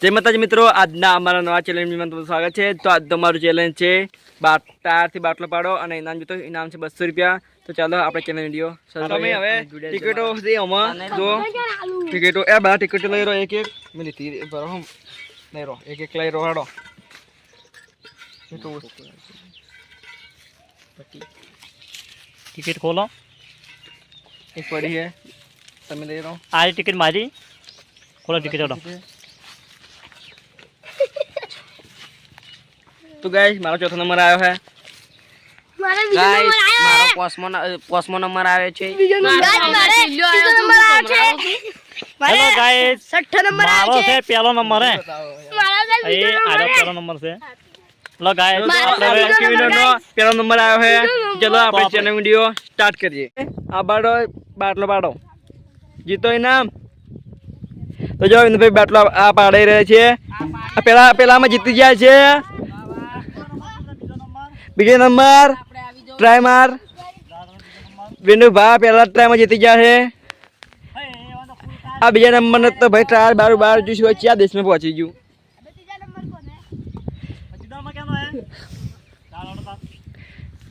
જય માતાજી મિત્રો, આજના અમારા નવા ચેલેન્જમાં તમારું સ્વાગત છે। તો આજ તમારું ચેલેન્જ છે ટાયરથી બાટલો પાડો અને ઇનામ જીતો। ઇનામ છે 200 રૂપિયા। તો ચાલો આપણે ચેલેન્જ વિડીયો શરૂ કરીએ। હવે ટિકિટો છે આમાં જો ટિકિટો એ બા ટિકિટો લઈ રહ્યો એક એક મિનિટ બરો હમ લઈ રહ્યો એક એક લઈ રહ્યો હાડો टिकट खोलो એક પડી છે તમે લઈ રહ્યો आ टिकट मारी खोलो टिकट चलो तो गाइस મારો ચોથો નંબર આવ્યો છે ગાઈસ મારો પોસ્ટમો નંબર આવે છે हेलो गाइस छठा नंबर मारो से पहला नंबर है ये आरो पहला नंबर से हेलो गाइस નો પહેલો નંબર આવ્યો છે। ચલો આપણે ચેલેન્જ વિડીયો સ્ટાર્ટ કરીએ। આ બાટલો પાડો જીતો ઇનામ। તો જો વિનુભાઈ બાટલો આ પાડી રહ્યા છે। આ પેલામાં જીતી જાય છે। બીજો નંબર ટ્રાય માર વિનુભાઈ પહેલા ટ્રાય માં જીતી ગયા છે। આ બીજા નંબર ને તો ભાઈ ટ્રાય બાર જોઈશું ક્યાં દેશમાં પહોંચી ગયું।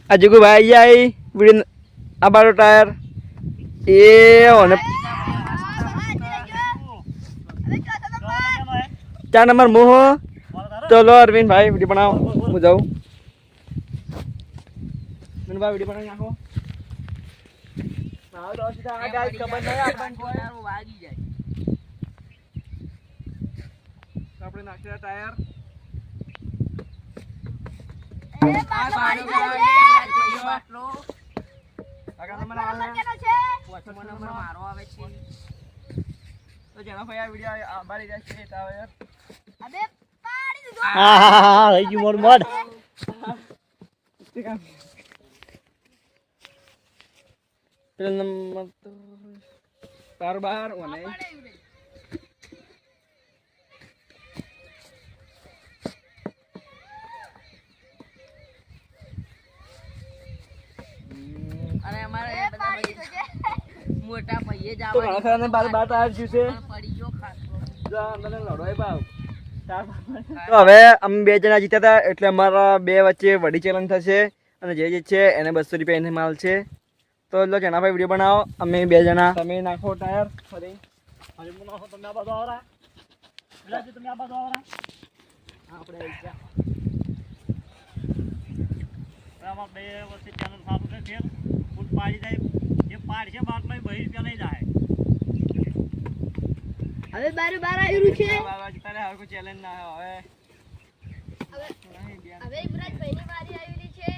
આ જગુ ભાઈ જાય વિડિયો આ બારો ટાયર એ ઓને 4 નંબર મોહ। ચલો અરવિંદ ભાઈ વિડિયો બનાવો હું જાઉં મને ભાઈ વિડિયો બનાવી નાખો। આવો તો સીધા આ ગાય ખબર નહીં આપણને વાગી જાય આપણે નાખ્યા ટાયર हां ये मोर मोर नंबर तो बार होने अरे हमारे मोटा भैया तो घણા ખરાને બાર ટાયર જ્યું છે पड़ी जो खास જા મને લડોય ભાવ તો હવે અમે બે જણા જીત્યા હતા એટલે અમારા બે વચ્ચે વડી ચેલેન્જ થશે અને જે જીતશે એને 200 રૂપિયા એને માલ છે। તો લો જણા ભાઈ વિડિયો બનાવો અમે બે જણા તમે નાખો ટાયર ફરી अरे मुना हो तुम आ बाजू आ रहा है मिला जी तुम आ बाजू आ रहा है આપણે આવી ગયા रामा बे वसे चैनल साफ से फिर फुल पाड़ी जाए ये पाड़ से बात में 20 रुपया नहीं जाए હવે બાર આવ્યું છે તારે હવે કોઈ ચેલેન્જ ના હવે હવે ઇબ્રાજ ભાઈની વારી આવેલી છે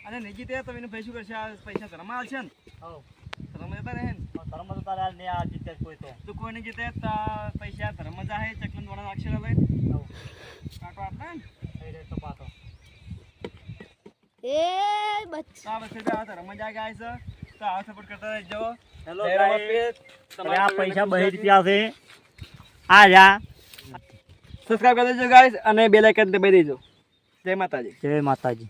અને નહીં જીતે તો એને ભાઈ શું કરશે આ પૈસા ધરમા આવશે ને हो ધરમ જતા રહે ને धर्म तो तारा ने आज जीते कोई તો કોઈ નહીં જીતે તો પૈસા ધરમ જાહે ચકલન વાળા અક્ષર લઈને तो કાટો આપણે ને रे तो बात हो એ બચ્ચા આ બસ આ ધરમ જાગે આય છે તો આ સપોર્ટ કરતા રહેજો। हेलो जय रामा पेट, तुम्हारे आप पैसा 20 रुपया से आ जा સબસ્ક્રાઇબ કરી દેજો ગાઈસ અને બેલ આઇકન દબાવી દેજો। જય માતાજી। जय माता जी।